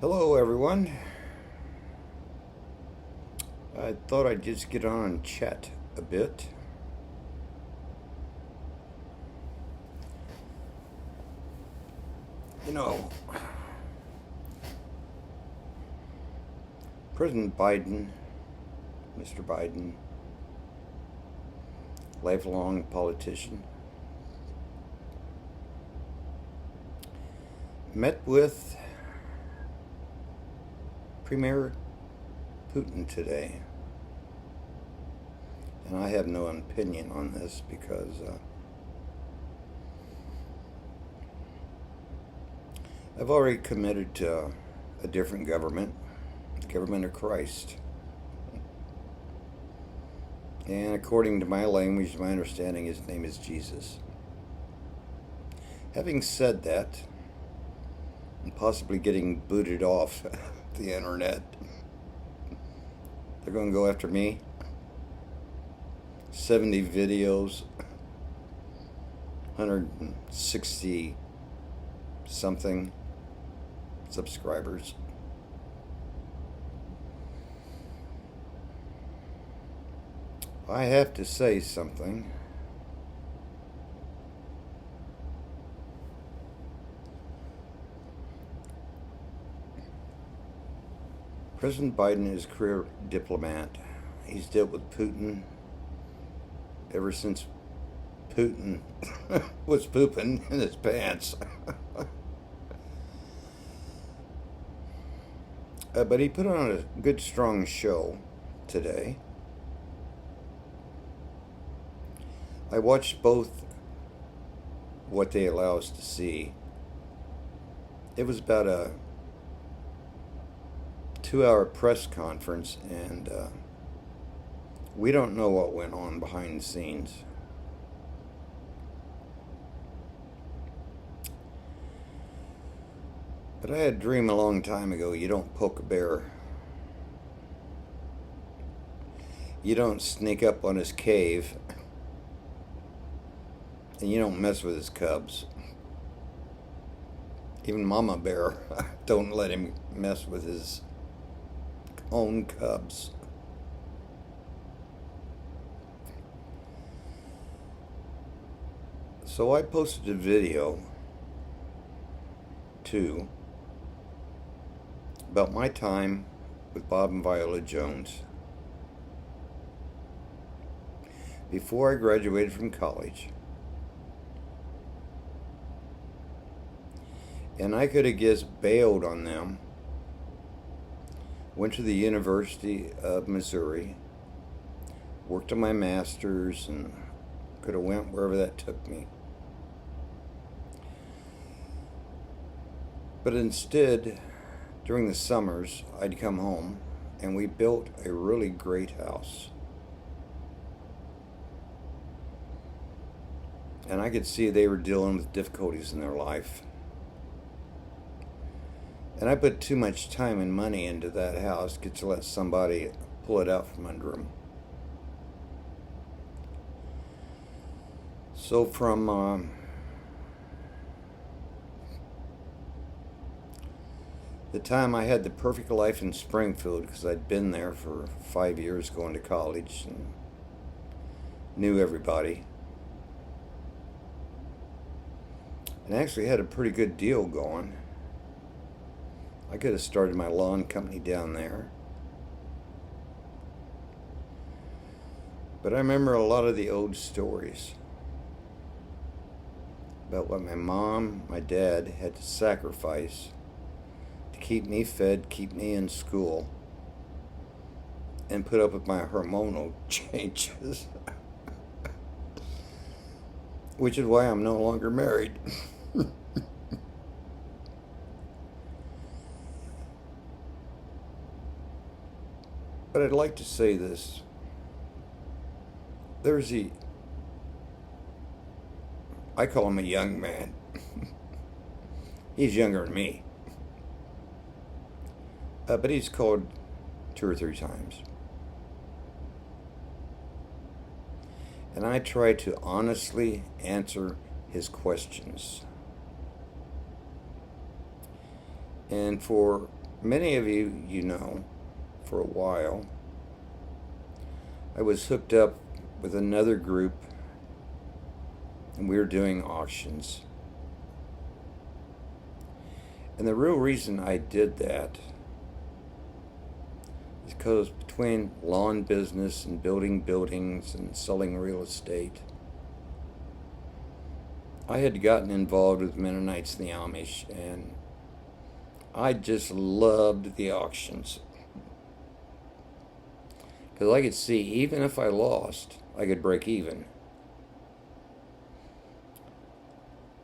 Hello, everyone. I thought I'd just get on and chat a bit. You know, President Biden, Mr. Biden, lifelong politician, met with Premier Putin today. And I have no opinion on this because I've already committed to a different government, the government of Christ. And according to my language, my understanding, his name is Jesus. Having said that, and possibly getting booted off the internet, they're going to go after me. 70 videos, 160 something subscribers. I have to say something. President Biden is a career diplomat. He's dealt with Putin ever since Putin was pooping in his pants. But he put on a good, strong show today. I watched both what they allow us to see. It was about a 2-hour press conference, and we don't know what went on behind the scenes. But I had a dream a long time ago. You don't poke a bear. You don't sneak up on his cave. And you don't mess with his cubs. Even Mama Bear, don't let him mess with his own cubs. So I posted a video too about my time with Bob and Viola Jones before I graduated from college. And I could have just bailed on them, went to the University of Missouri, worked on my master's, and could have went wherever that took me. But instead, during the summers, I'd come home and we built a really great house. And I could see they were dealing with difficulties in their life. And I put too much time and money into that house to let somebody pull it out from under them. So from the time I had the perfect life in Springfield, because I'd been there for 5 years going to college and knew everybody, and actually had a pretty good deal going. I could have started my lawn company down there. But I remember a lot of the old stories about what my mom, my dad had to sacrifice to keep me fed, keep me in school, and put up with my hormonal changes. Which is why I'm no longer married. But I'd like to say this. I call him a young man. He's younger than me. But he's called 2 or 3 times. And I try to honestly answer his questions. And for Many of you know, for a while, I was hooked up with another group and we were doing auctions. And the real reason I did that is because between lawn business and building buildings and selling real estate, I had gotten involved with Mennonites and the Amish, and I just loved the auctions. Because I could see, even if I lost, I could break even.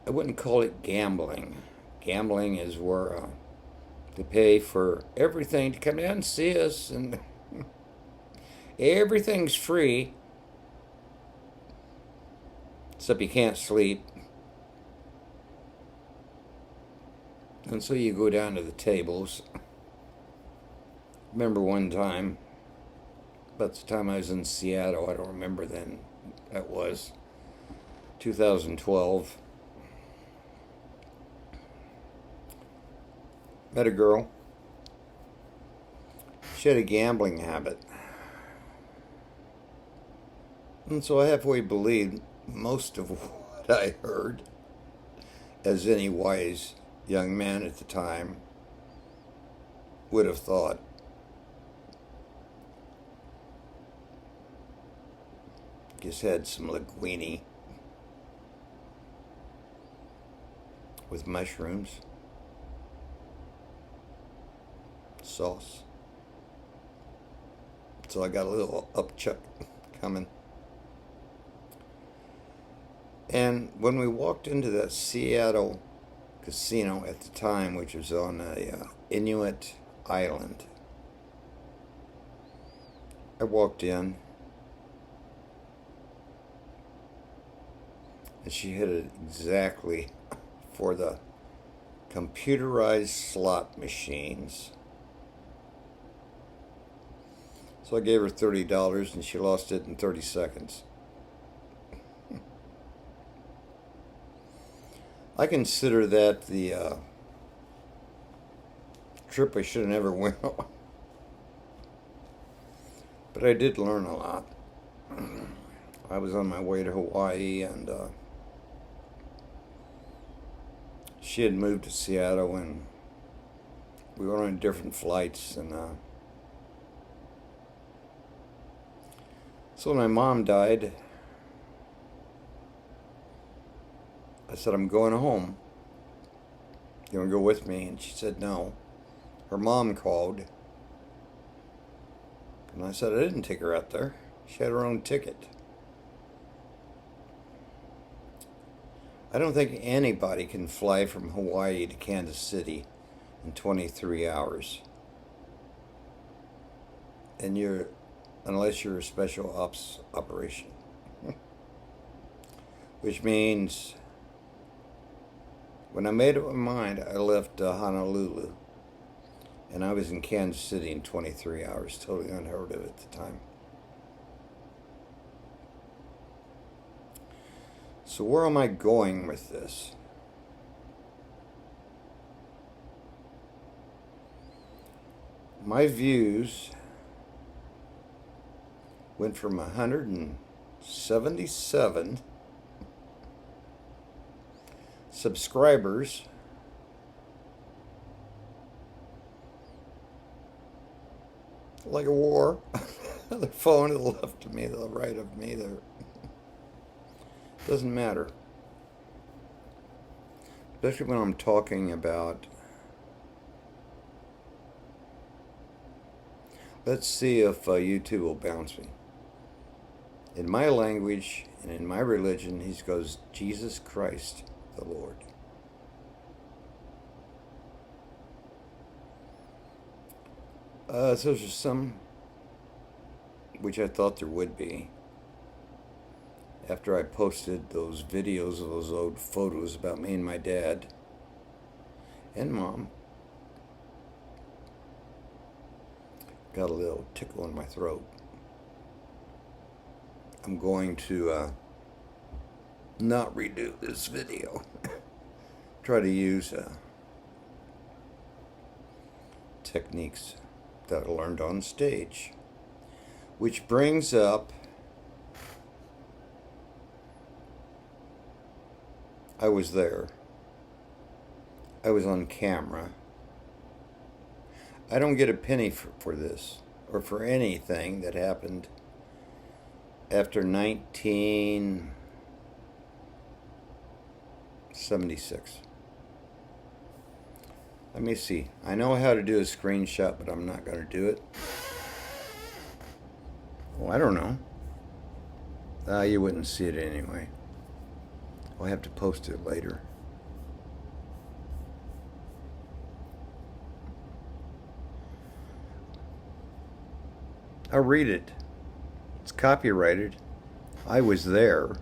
I wouldn't call it gambling. Gambling is where they pay for everything to come down and see us, and everything's free, except you can't sleep. And so you go down to the tables. Remember one time, about the time I was in Seattle, I don't remember then, that was 2012. Met a girl. She had a gambling habit. And so I halfway believed most of what I heard, as any wise young man at the time would have thought. Just had some linguine with mushrooms, sauce. So I got a little upchuck coming. And when we walked into that Seattle casino at the time, which was on a Inuit island, I walked in, and she hit it exactly for the computerized slot machines. So I gave her $30 and she lost it in 30 seconds. I consider that the trip I should have never went on. But I did learn a lot. I was on my way to Hawaii, and she had moved to Seattle, and we were on different flights. And so when my mom died, I said, I'm going home. You want to go with me? And she said no. Her mom called. And I said I didn't take her out there. She had her own ticket. I don't think anybody can fly from Hawaii to Kansas City in 23 hours. And unless you're a special ops operation. Which means when I made up my mind, I left Honolulu, and I was in Kansas City in 23 hours, totally unheard of at the time. So where am I going with this? My views went from 177 subscribers like a war. The phone to the left of me, the right of me, there. Doesn't matter. Especially when I'm talking about, let's see if YouTube will bounce me. In my language and in my religion, he goes, Jesus Christ the Lord. So there's some, which I thought there would be, after I posted those videos of those old photos about me and my dad and mom. Got a little tickle in my throat. I'm going to not redo this video. Try to use techniques that I learned on stage. Which brings up, I was there. I was on camera. I don't get a penny for this or for anything that happened after 1976. Let me see. I know how to do a screenshot, but I'm not going to do it. Well, I don't know. You wouldn't see it anyway. I'll have to post it later. I'll read it. It's copyrighted. I was there.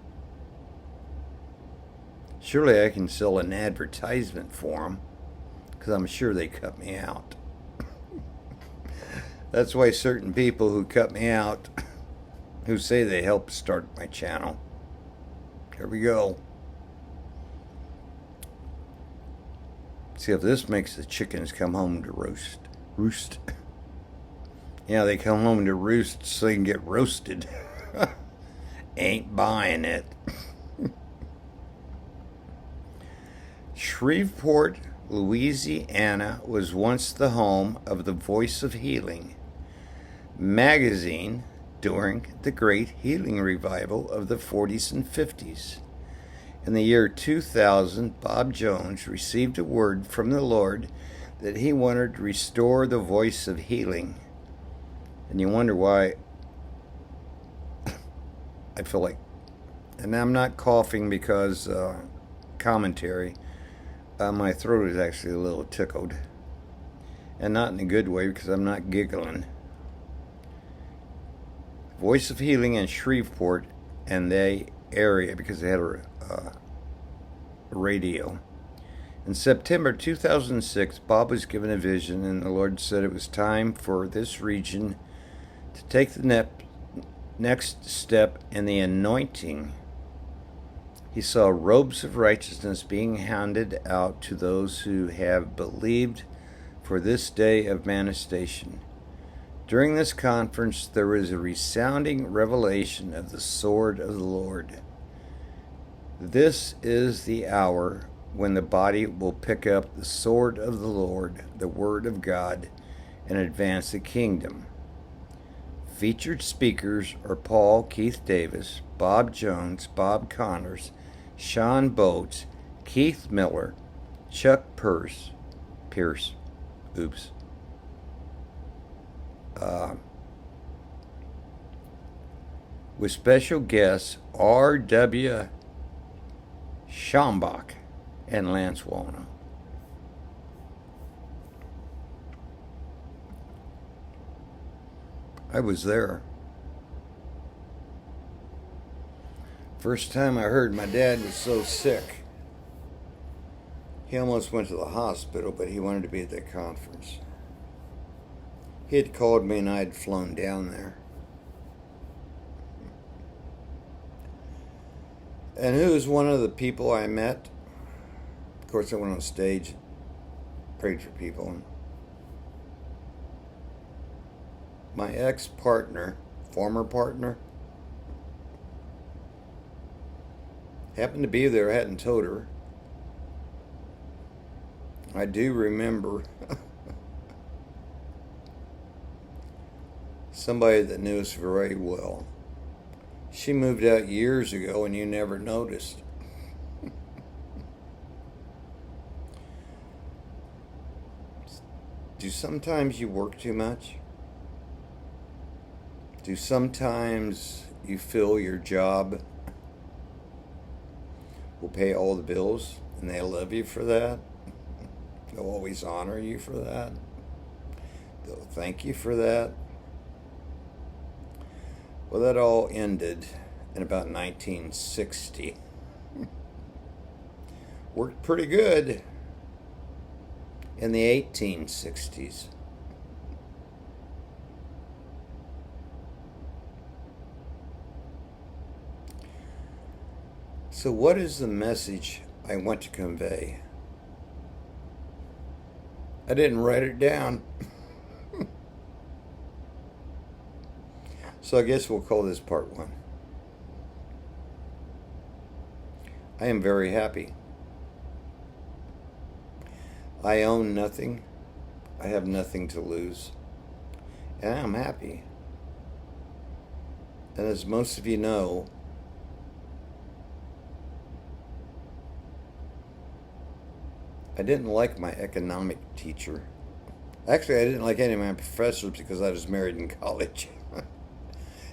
Surely I can sell an advertisement for them, because I'm sure they cut me out. That's why certain people who cut me out, who say they helped start my channel. Here we go. See if this makes the chickens come home to roost. Yeah, they come home to roost so they can get roasted. Ain't buying it. Shreveport, Louisiana was once the home of the Voice of Healing magazine during the Great Healing Revival of the 40s and 50s. In the year 2000, Bob Jones received a word from the Lord that he wanted to restore the voice of healing. And you wonder why I feel like, and I'm not coughing because commentary, my throat is actually a little tickled. And not in a good way because I'm not giggling. Voice of Healing in Shreveport and the area because they had a radio. In September 2006, Bob was given a vision and the Lord said it was time for this region to take the next step in the anointing. He saw robes of righteousness being handed out to those who have believed for this day of manifestation. During this conference, there was a resounding revelation of the sword of the Lord. This is the hour when the body will pick up the sword of the Lord, the Word of God, and advance the kingdom. Featured speakers are Paul Keith Davis, Bob Jones, Bob Connors, Sean Boats, Keith Miller, Chuck Pierce, with special guests R.W. Schambach and Lance Wallnau. I was there. First time I heard my dad was so sick. He almost went to the hospital, but he wanted to be at that conference. He had called me and I had flown down there. And who was one of the people I met? Of course, I went on stage, prayed for people. My ex-partner, former partner, happened to be there. I hadn't told her. I do remember somebody that knew us very well. She moved out years ago and you never noticed. Do sometimes you work too much? Do sometimes you feel your job will pay all the bills and they love you for that? They'll always honor you for that? They'll thank you for that? Well, that all ended in about 1960. Worked pretty good in the 1860s. So what is the message I want to convey? I didn't write it down. So I guess we'll call this part one. I am very happy. I own nothing. I have nothing to lose. And I'm happy. And as most of you know, I didn't like my economic teacher. Actually, I didn't like any of my professors because I was married in college.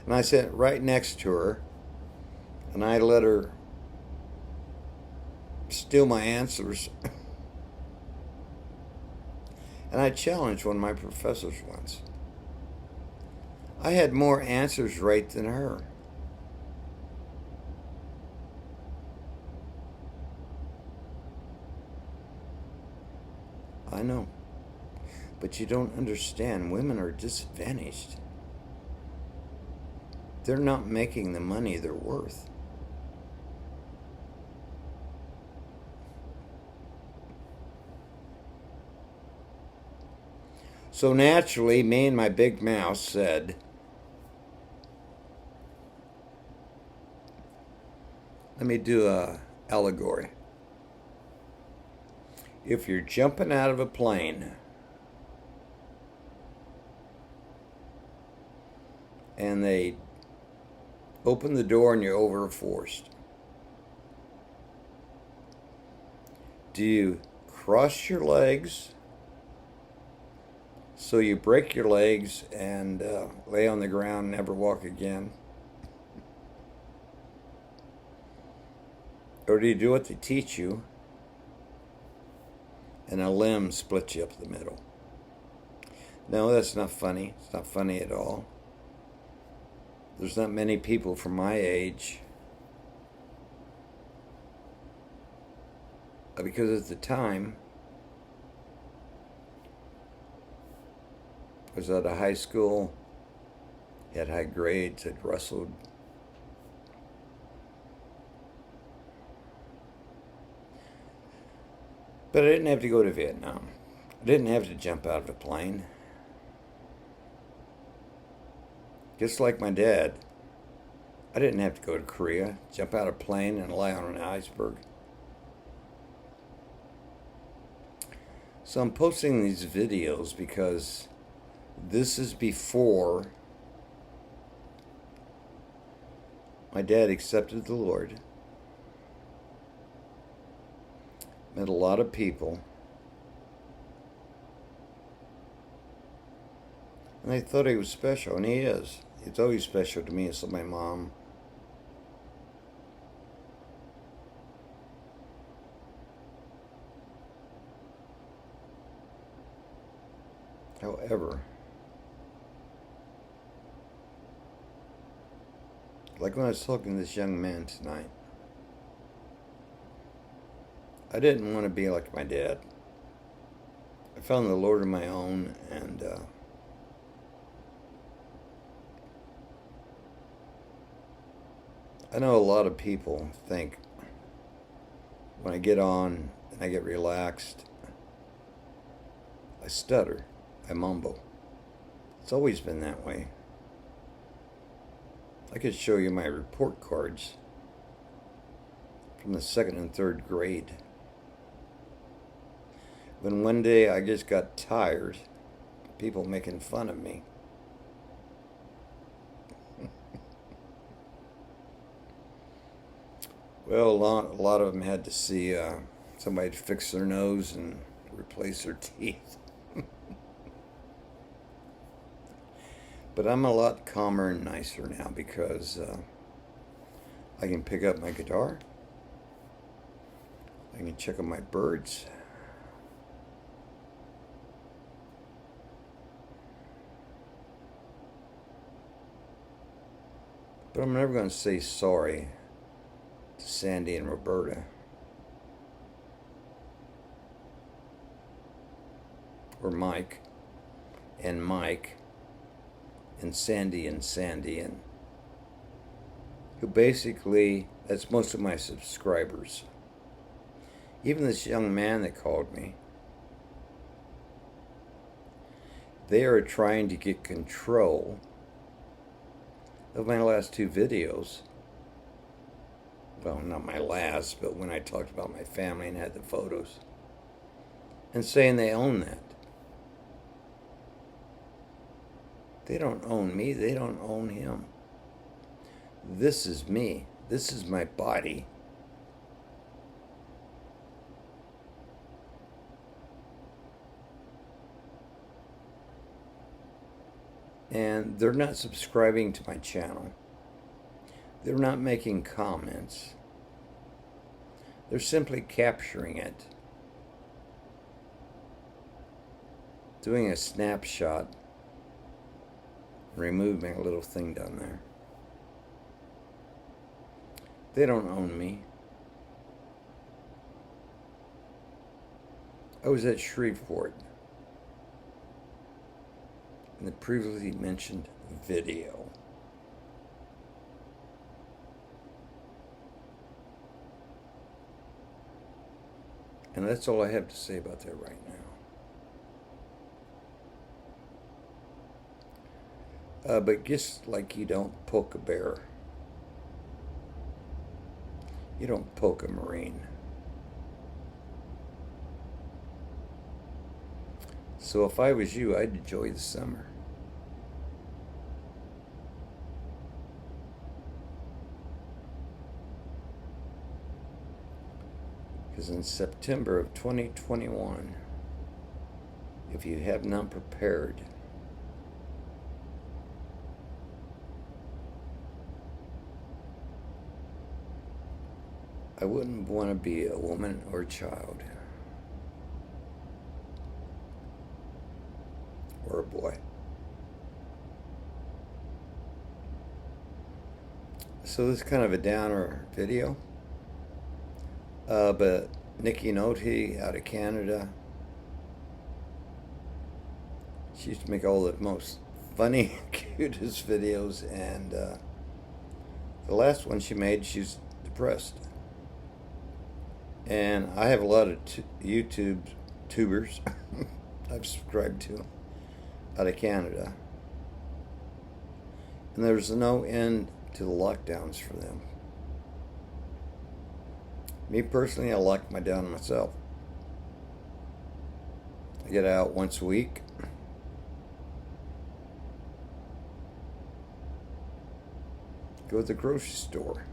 And I sat right next to her, and I let her steal my answers. And I challenged one of my professors once. I had more answers right than her. I know. But you don't understand. Women are disadvantaged. They're not making the money they're worth. So naturally, me and my big mouth said, let me do a allegory. If you're jumping out of a plane and they open the door and you're overforced, do you cross your legs so you break your legs and lay on the ground and never walk again? Or do you do what they teach you and a limb splits you up the middle? No, that's not funny. It's not funny at all. There's not many people from my age, because at the time I was out of high school, had high grades, had wrestled. But I didn't have to go to Vietnam. I didn't have to jump out of a plane. Just like my dad, I didn't have to go to Korea, jump out of a plane, and lie on an iceberg. So I'm posting these videos because this is before my dad accepted the Lord. Met a lot of people. And they thought he was special, and he is. He's always special to me, so my mom. However, like when I was talking to this young man tonight, I didn't want to be like my dad. I found the Lord on my own, and I know a lot of people think when I get on and I get relaxed, I stutter, I mumble. It's always been that way. I could show you my report cards from the 2nd and 3rd grade. When one day I just got tired of people making fun of me. Well, a lot of them had to see somebody fix their nose and replace their teeth. But I'm a lot calmer and nicer now because I can pick up my guitar. I can check on my birds. But I'm never going to say sorry to Sandy and Roberta. Or Mike and Sandy and who basically, that's most of my subscribers. Even this young man that called me, they are trying to get control of my last two videos. Well, not my last, but when I talked about my family and had the photos. And saying they own that. They don't own me. They don't own him. This is me. This is my body. And they're not subscribing to my channel. They're not making comments. They're simply capturing it. Doing a snapshot. Removing a little thing down there. They don't own me. I was at Shreveport in the previously mentioned video. And that's all I have to say about that right now. But just like you don't poke a bear, you don't poke a Marine. So if I was you, I'd enjoy the summer. Because in September of 2021, if you have not prepared, I wouldn't want to be a woman or a child. Or a boy. So this is kind of a downer video. But Nikki Nolte out of Canada, she used to make all the most funny, cutest videos, and the last one she made, she's depressed. And I have a lot of YouTube tubers I've subscribed to out of Canada. And there's no end to the lockdowns for them. Me personally, I lock my down myself. I get out once a week. Go to the grocery store.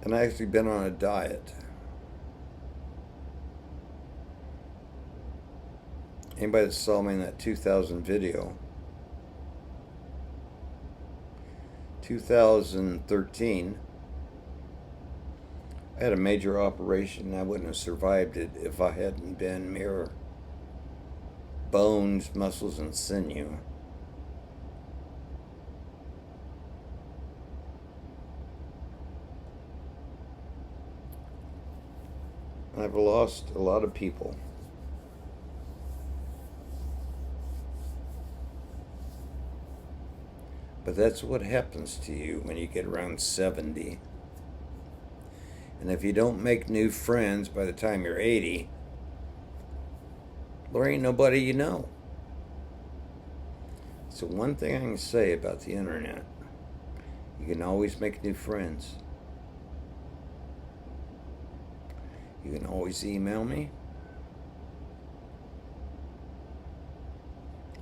And I actually been on a diet. Anybody that saw me in that 2000 video, 2013, I had a major operation. I wouldn't have survived it if I hadn't been mere bones, muscles, and sinew. I've lost a lot of people. But that's what happens to you when you get around 70. And if you don't make new friends by the time you're 80, there ain't nobody you know. So one thing I can say about the internet, you can always make new friends. You can always email me.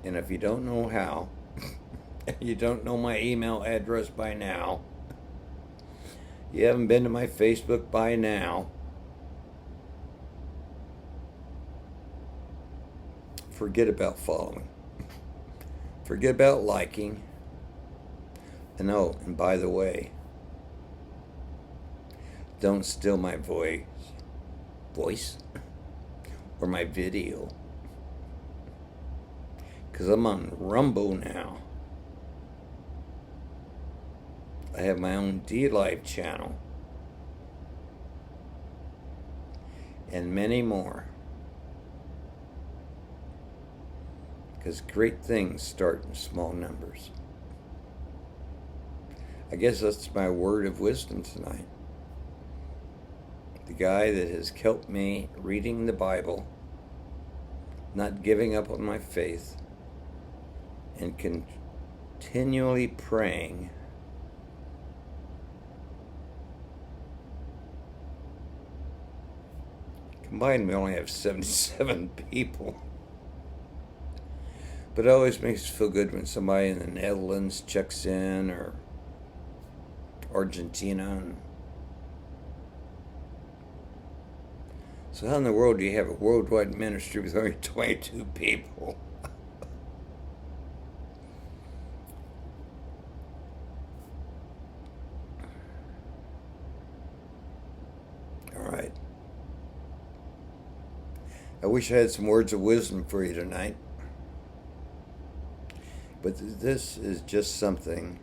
And if you don't know how, you don't know my email address by now, you haven't been to my Facebook by now, forget about following. Forget about liking. And oh, and by the way, don't steal my voice or my video, because I'm on Rumble now. I have my own DLive channel and many more, because great things start in small numbers. I guess that's my word of wisdom tonight. The guy that has helped me reading the Bible not giving up on my faith, and continually praying combined we only have 77 people. But it always makes us feel good when somebody in the Netherlands checks in, or Argentina. So how in the world do you have a worldwide ministry with only 22 people? All right. I wish I had some words of wisdom for you tonight. But this is just something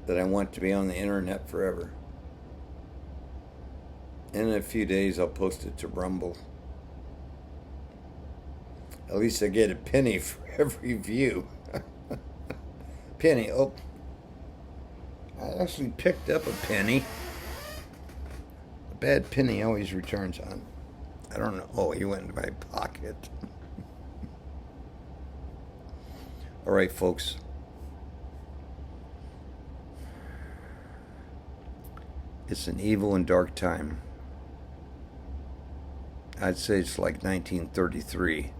that I want to be on the internet forever. In a few days, I'll post it to Rumble. At least I get a penny for every view. Penny. Oh, I actually picked up a penny. A bad penny always returns on. I don't know. Oh, he went into my pocket. All right, folks. It's an evil and dark time. I'd say it's like 1933.